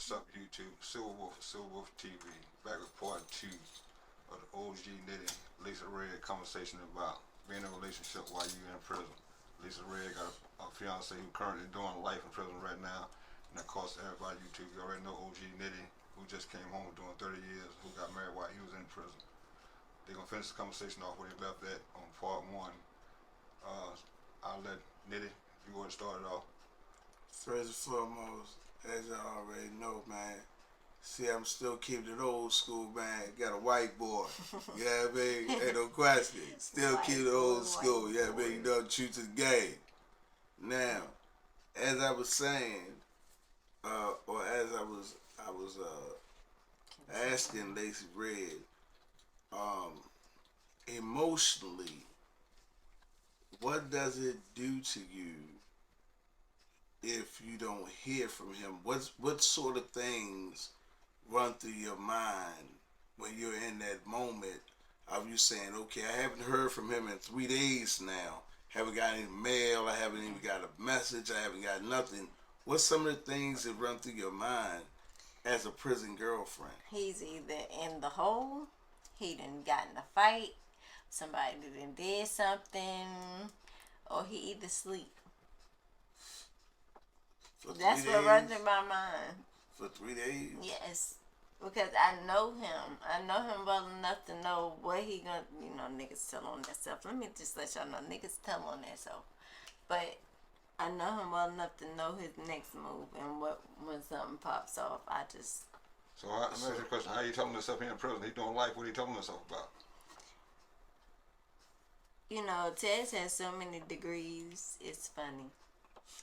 What's up, YouTube? Silver Wolf TV, back with part 2 of the OG Nitty Lisa Red conversation about being in a relationship while you're in prison. Lisa Red got a fiance who currently doing life in prison right now, and of course, everybody YouTube, you already know OG Nitty, who just came home doing 30 years, who got married while he was in prison. They're gonna finish the conversation off where they left at on part 1. I'll let Nitty, if you want to start it off. First and foremost, as you already know, man, see, I'm still keeping it old school, man. Got a whiteboard. You know what I mean? Ain't no question. Still keep it old school. You know what I mean? You know, true to the game. Now, as I was saying, or as I was asking Laci Red, emotionally, what does it do to you if you don't hear from him? What sort of things run through your mind when you're in that moment of you saying, okay, I haven't heard from him in 3 days now. Haven't got any mail. I haven't even got a message. I haven't got nothing. What's some of the things that run through your mind as a prison girlfriend? He's either in the hole, he done got in a fight, somebody done did something, or he either sleep. That's what runs in my mind. For 3 days? Yes. Because I know him. I know him well enough to know what he gonna, niggas tell on themselves. Let me just let y'all know, niggas tell on themselves. But I know him well enough to know his next move and when something pops off. So let me ask you a question. How you telling yourself he in prison? He doing life. What are you telling yourself about? Tez has so many degrees. It's funny.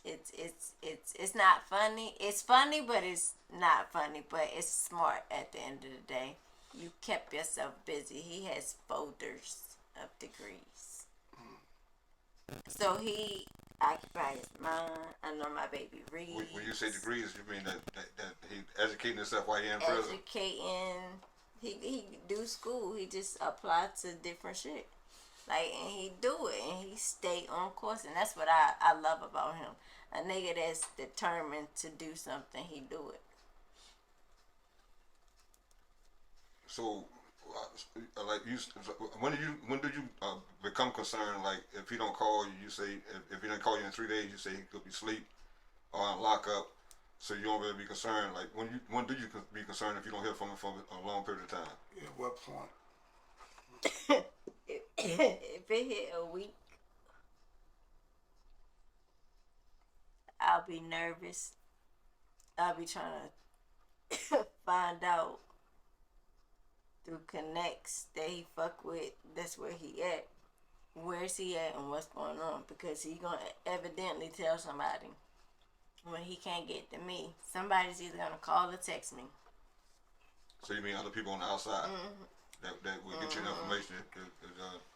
It's not funny. It's funny, but it's not funny. But it's smart at the end of the day. You kept yourself busy. He has folders of degrees. So he occupies his mind. I know my baby reads. When you say degrees, you mean that he educating himself while he in prison? Educating. He do school. He just apply to different shit. And he do it, and he stay on course, and that's what I love about him. A nigga that's determined to do something, he do it. So, when did you become concerned? Like, if he don't call you, you say if he don't call you in 3 days, you say he could be asleep or on lockup. So you don't really be concerned. Like, when do you be concerned if you don't hear from him for a long period of time? Yeah, what point? If it hit a week, I'll be nervous. I'll be trying to find out through connects that he fuck with. That's where he at. Where's he at and what's going on? Because he gonna evidently tell somebody when he can't get to me. Somebody's either gonna call or text me. So you mean other people on the outside? Mm-hmm. That will get you the information.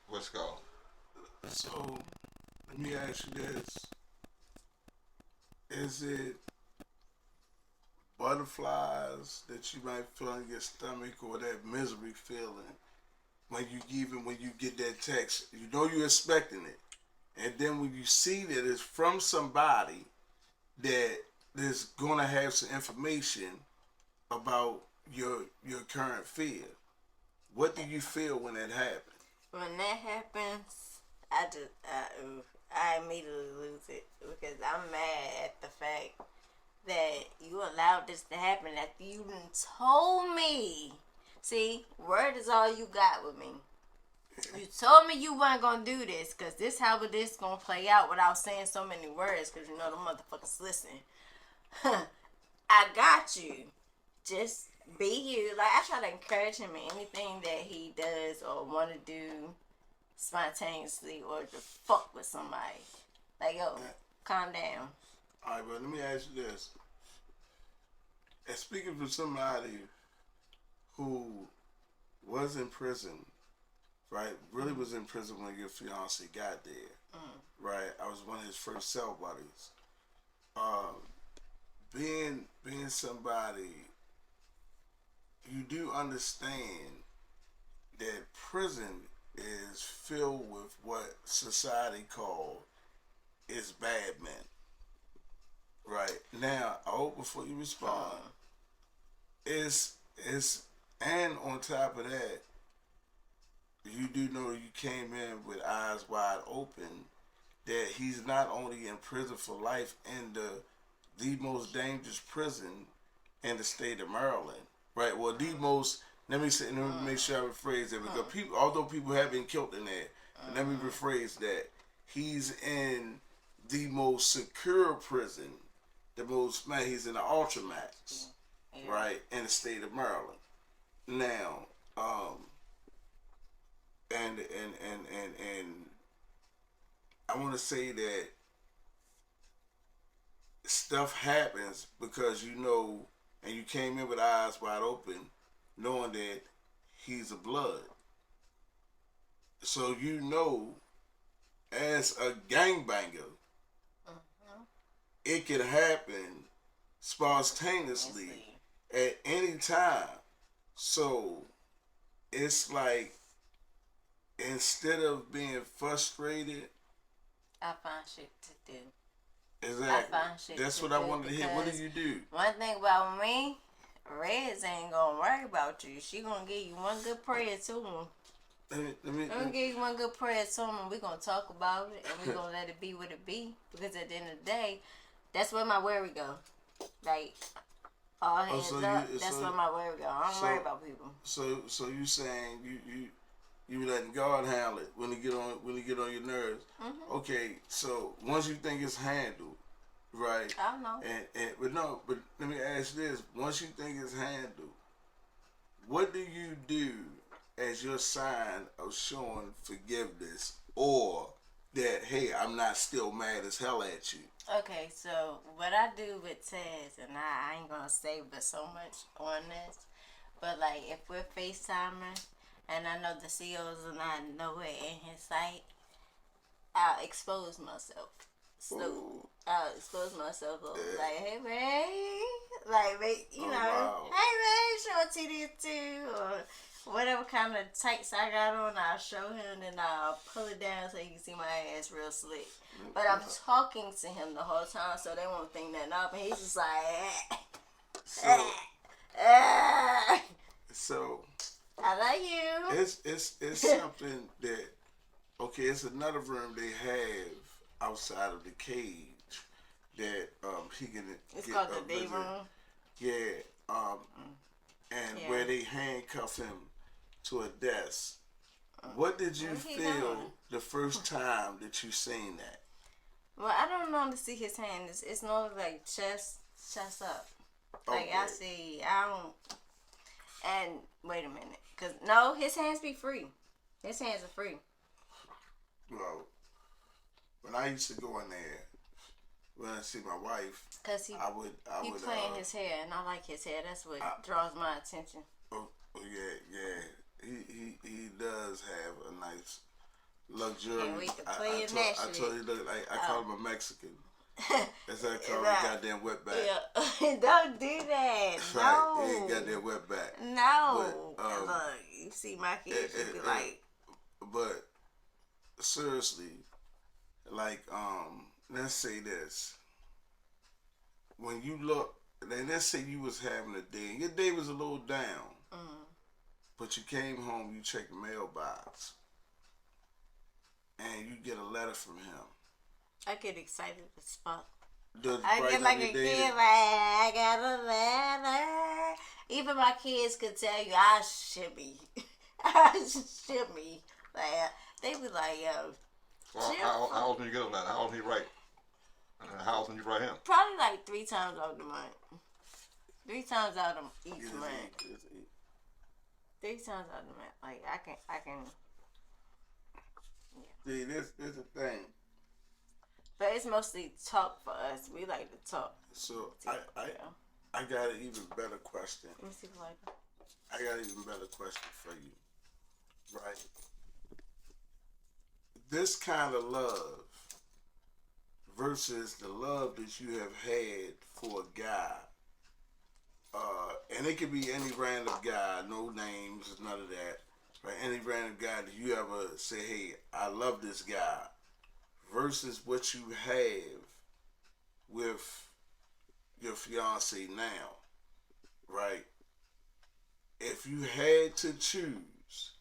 What's it called? So, let me ask you this. Is it butterflies that you might feel in your stomach, or that misery feeling when you get that text? You know you're expecting it. And then when you see that it's from somebody that is going to have some information about your current fear, what do you feel when that happens? When that happens, I immediately lose it because I'm mad at the fact that you allowed this to happen after you done told me. See, word is all you got with me. You told me you weren't gonna do this because this how this gonna play out without saying so many words because the motherfuckers listen. I got you. Just be you. I try to encourage him in anything that he does or want to do spontaneously or to fuck with somebody. Yo, calm down. All right, but let me ask you this. And speaking for somebody who was in prison, right? Really was in prison when your fiance got there, right? I was one of his first cell buddies. Being somebody, you do understand that prison is filled with what society calls bad men. Right. Now, I hope before you respond, it's and on top of that, you do know you came in with eyes wide open that he's not only in prison for life in the most dangerous prison in the state of Maryland, right? Well, the most. Let me say. Let me make sure I rephrase that because people, although people have been killed in there, let me rephrase that. He's in the most secure prison, the most man. He's in the Ultramax, right, in the state of Maryland. Now, and I want to say that stuff happens because you know, and you came in with eyes wide open, knowing that he's a blood. So you know, as a gangbanger, it can happen spontaneously at any time. So it's like instead of being frustrated, I find shit to do. exactly. I find shit That's to what I do wanted to hear. What do because you do? One thing about me, Reds ain't gonna worry about you. She gonna give you one good prayer to him. Let me, I'm gonna give you one good prayer to him, and we gonna talk about it, and we gonna let it be what it be. Because at the end of the day, that's where my worry go. Like all hands so up. you- That's so- where my worry go. I don't so- worry about people. So you saying you letting God handle it when you get on your nerves? Mm-hmm. Okay, so once you think it's handled, right? I don't know. But let me ask this: once you think it's handled, what do you do as your sign of showing forgiveness or that hey, I'm not still mad as hell at you? Okay, so what I do with Taz, and I ain't gonna say but so much on this, but like if we're FaceTiming and I know the CEOs are not nowhere in his sight, I'll expose myself. So I'll expose myself like, hey babe, like you know, wow. hey babe, show a TD too, or whatever kind of tights I got on, I'll show him and I'll pull it down so you can see my ass real slick. But I'm talking to him the whole time, so they won't think nothing up, and he's just like, So I love you. it's something that okay, it's another room they have outside of the cage that he can It's get called a the day visit. room. Yeah, and Yeah. where they handcuff him to a desk. What did you What he feel doing? the first time that you seen that? Well, I don't normally see his hand. It's normally like chest up. Like I Okay. see, I don't. And wait a minute, cause no, his hands be free. His hands are free. Well, when I used to go in there, when I see my wife, Cause he I would playing his hair, and I like his hair. That's what I- draws my attention. Oh yeah. He does have a nice luxurious. Can't wait to play in that I shit. told you, look like I call him a Mexican. That's how I call him Right. goddamn wetback. Yeah, don't do that. Right, No, he ain't goddamn wetback. no. But, Look, you see my kids, you be like, But seriously, like let's say this. When you look, then let's say you was having a day, and your day was a little down, but you came home, you checked the mailbox, and you get a letter from him. I get excited as fuck. Does I brighten get up like your a day? kid, like, I got a letter. Even my kids could tell you I shimmy. I shimmy. Like, they be like, yo, Well, chill. how often you get a letter? How often you write? How often you write him? Probably like 3 times out of the month. 3 times out of each Yes, month. yes, 3 times out of the month. Like, I can. See, this is the thing. But it's mostly talk for us. We like to talk. So Yeah. I got an even better question. Let me see if I can. I got an even better question for you. Right? This kind of love versus the love that you have had for a guy. And it could be any random guy, no names, none of that. Right? Any random guy that you ever say, hey, I love this guy. Versus what you have with your fiance now. Right? if you had to choose,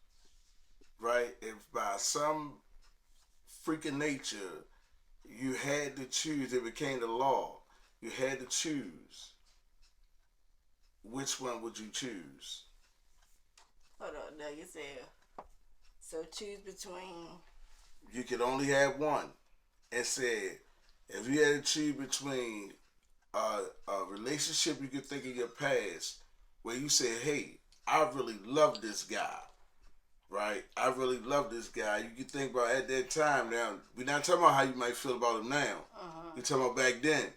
right? If by some freaking nature you had to choose, it became the law. You had to choose. Which one would you choose? Hold on, no, you said. So choose between. You could only have one. And said, if you had to choose between a relationship you could think of your past, where you said, hey, I really love this guy, right? I really love this guy. You can think about at that time. Now, we're not talking about how you might feel about him now. We're talking about back then.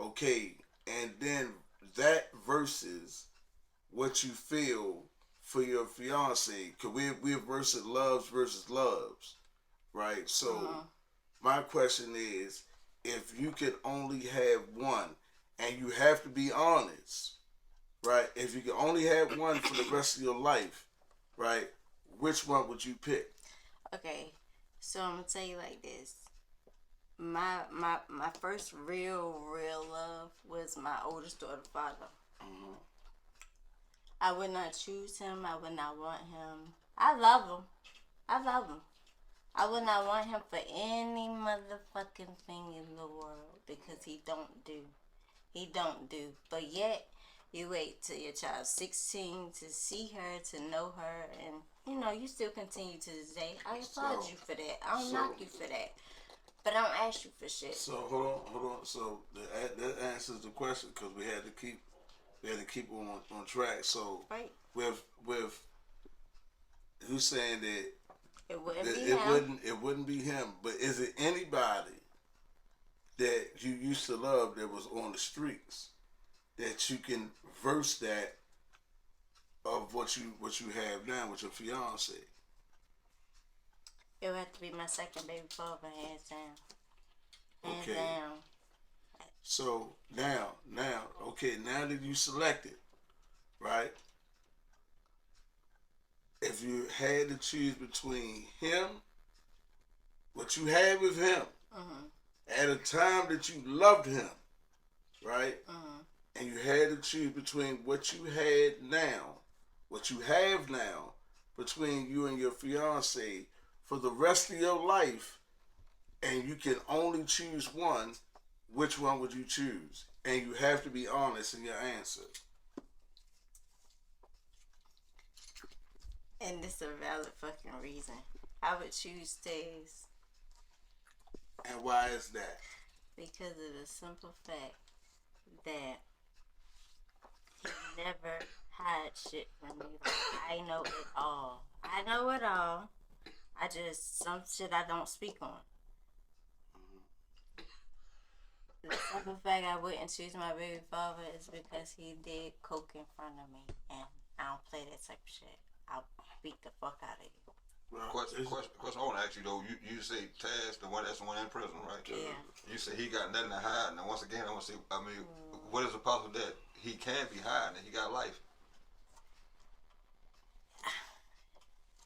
Okay, and then that versus what you feel for your fiance, because we're versus loves, right? So my question is, if you could only have one, and you have to be honest, right? If you could only have one for the rest of your life, right? Which one would you pick? Okay, so I'm gonna tell you like this. My first real love was my oldest daughter's father. I would not choose him. I would not want him. I love him. I would not want him for any motherfucking thing in the world because he don't do. But yet, you wait till your child's 16 to see her, to know her, and you still continue to this day. I applaud you for that. I don't knock you for that. But I don't ask you for shit. So hold on. So that answers the question because we had to keep on track. So right. with who's saying that it wouldn't be him, but is it anybody that you used to love that was on the streets that you can verse that of what you have now with your fiance? It would have to be my second baby father, hands down. Hands Okay. down. So now that you selected, right? If you had to choose between him, what you had with him, at a time that you loved him, right? And you had to choose between what you have now, between you and your fiance for the rest of your life, and you can only choose one, which one would you choose? And you have to be honest in your answer. And this is a valid fucking reason. I would choose Stays. And why is that? Because of the simple fact that he never hide shit from me. Like, I know it all. I just, some shit I don't speak on. The simple fact I wouldn't choose my baby father is because he did coke in front of me, and I don't play that type of shit. I'll beat the fuck out of you. Well, question I want to ask you though. You say Taz, that's the one in prison, right? Yeah. You say he got nothing to hide. Now once again, I want to say, what is the possibility that he can't be hiding and he got life?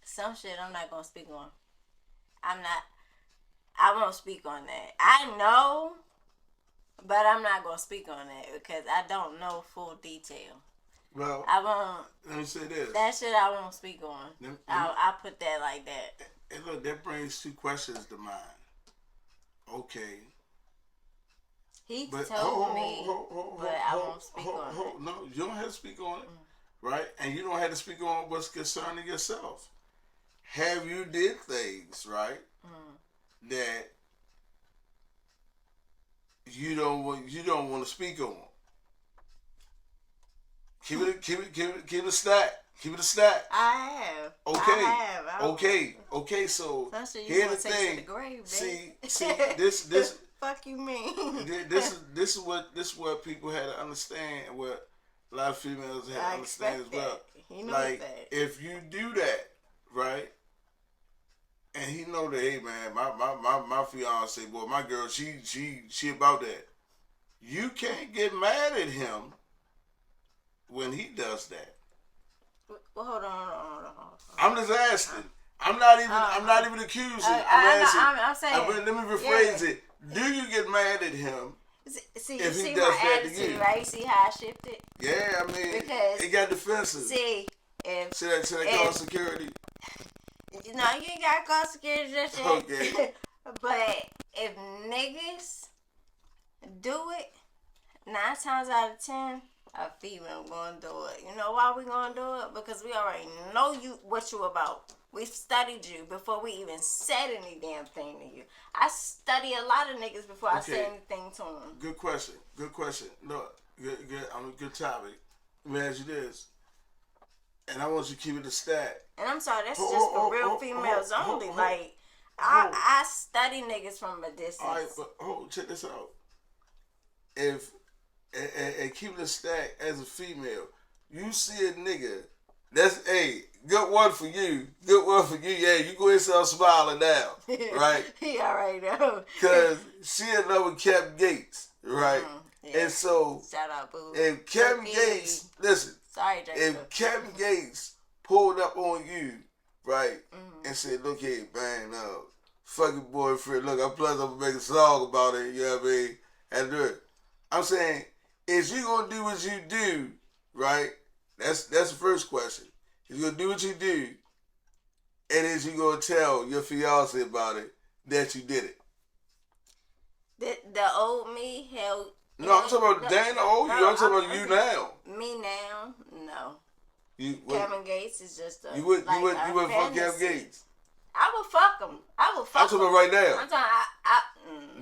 Some shit I'm not gonna speak on. I won't speak on that. I know, but I'm not gonna speak on that because I don't know full detail. Well, I won't. Let me say this. That shit I won't speak on. I'll put that like that. And look, that brings two questions to mind. Okay. He told me, but I won't speak on it. No, you don't have to speak on it, right? And you don't have to speak on what's concerning yourself. Have you did things, right, that you don't want to speak on? Keep it a stack. Keep it a stack. I have. Okay. I have. Okay. So here's the thing. The grave, see, this. Fuck you mean? This is what people had to understand. What a lot of females had to understand as well. He knows like that. if you do that, right? And he know that, hey man, my fiance, boy, my girl, she about that. You can't get mad at him when he does that. Well, hold on. I'm just asking. I'm not even accusing. I'm asking. I'm saying. Let me rephrase it. Do you get mad at him See, you if he see does my that to attitude, you. right? You see how I shifted? Yeah, I mean, Because, it got defensive. see, if Should I call security? no, you ain't gotta call security just yet. Okay. But if niggas do it, 9 times out of 10, a female gonna do it. You know why we gonna do it? Because we already know what you about. We studied you before we even said any damn thing to you. I study a lot of niggas before I say anything to them. Good question. Look, good. On a good topic. Let me ask you this, and I want you to keep it a stat. And I'm sorry, that's just for real females only. Like, I study niggas from a distance. All right, but check this out. If and keep it a stat as a female, you see a nigga. That's good one for you. Good one for you. Yeah, you go ahead and start smiling now, right? He already know. Cause she in love with Kevin Gates, right? Yeah. And so, shout out, boo. If Kevin Gates, listen, sorry, Jacob. if Kevin Gates pulled up on you, right, and said, "Look here, man, fucking boyfriend. Look, I'm gonna make a song about it. You know what I mean? And do it." I'm saying, is you gonna do what you do, right? That's the first question. You gonna do what you do, and is you gonna tell your fiance about it that you did it? The old me held. No, I'm talking about Dana old you. I'm talking about you now. Me now, no. Kevin Gates is just a. You would fuck fantasy. Kevin Gates. I would fuck him. I'm talking about right now. I'm talking.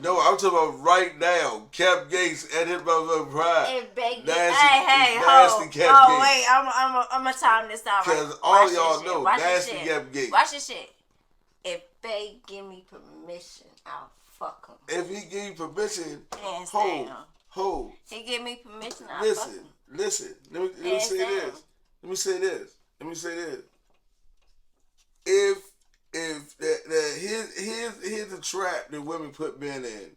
No, I'm talking about right now. Kevin Gates and his motherfucking pride. Hey, nasty Kevin Gates. Wait, I'm gonna time this out. Because all y'all know, nasty Kevin Gates. Watch this shit. If they give me permission, I'll fuck him. If he give you permission, hands hold. down. He give me permission, I'll fuck him. Listen. Let me say this. Let me say this. If here's the trap that women put men in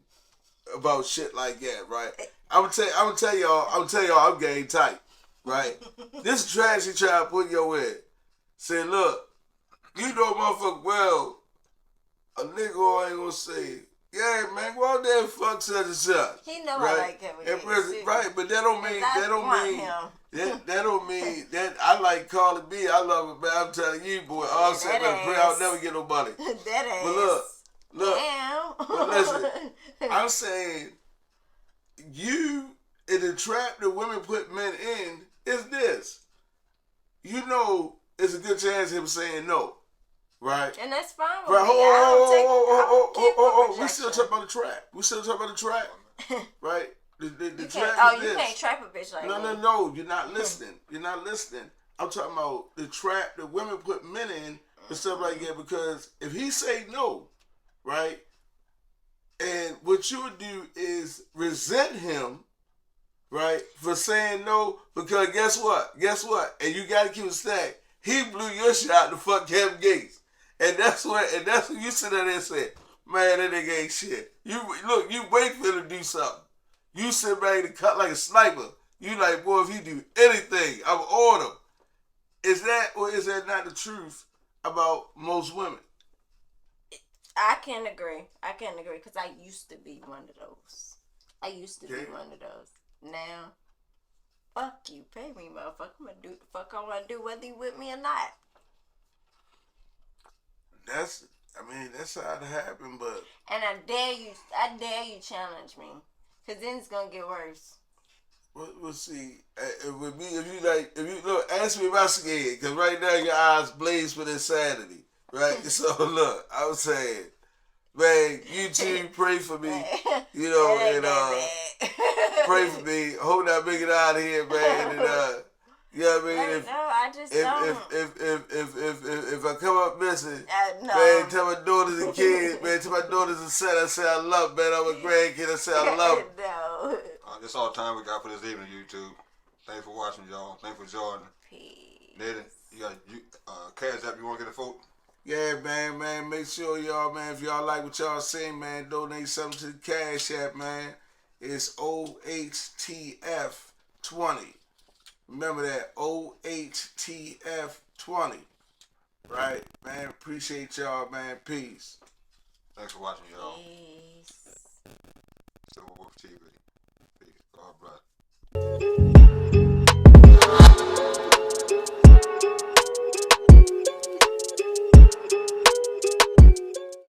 about shit like that, right? I'm gonna tell y'all I'm game tight, right? This trash he try to put your head. Say, look, you know motherfucker well, a nigga ain't gonna say, yeah, man, go out there and fuck such and such. He know right? I like Kevin Gates. Right, but that don't mean that I like Carly B. I love it, man. I'm telling you, boy, all set, man, pray I'll never get no money. That ass. But look. Damn. But listen, I'm saying you in the trap that women put men in is this. You know, it's a good chance of him saying no. Right? And that's fine with right. me. We still talking about the trap. Right? The trap is you this. can't trap a bitch like that. No. You're not listening. I'm talking about the trap that women put men in and stuff like that, because if he say no, right? And what you would do is resent him, right, for saying no, because guess what? And you got to keep it stacked. He blew your shot to fuck Kevin Gates. And that's what you sit there and say, man, that nigga ain't shit. You wait for him to do something. You sit back and cut like a sniper. You like, boy, if he do anything, I'm on him. Is that or is that not the truth about most women? I can't agree because I used to be one of those. Now, fuck you, pay me, motherfucker. I'm gonna do the fuck I want to do, whether you with me or not. That's how it happened, but. And I dare you challenge me, because then it's gonna get worse. We'll see. With me, if you look, ask me if I'm scared, because right now your eyes blaze with insanity, right? So look, I was saying, man, you two pray for me, you know, and pray for me. Hope I make it out of here, man, and you know what I mean? I just don't. If I come up missing, no. man, tell my daughters and kids, man, tell my daughters and son, I say I love, man. I'm a grandkid, I say I love them. No. That's all the time we got for this evening, YouTube. Thanks for watching, y'all. Thanks for joining. Peace. Nitty, you got Cash App, you want to get a vote? Yeah, man. Make sure y'all, man, if y'all like what y'all sing, man, donate something to the Cash App, man. It's OHTF20. Remember that, OHTF20. Right? Man, appreciate y'all, man. Peace. Thanks for watching, y'all. Peace. Silver Wolf TV. God bless.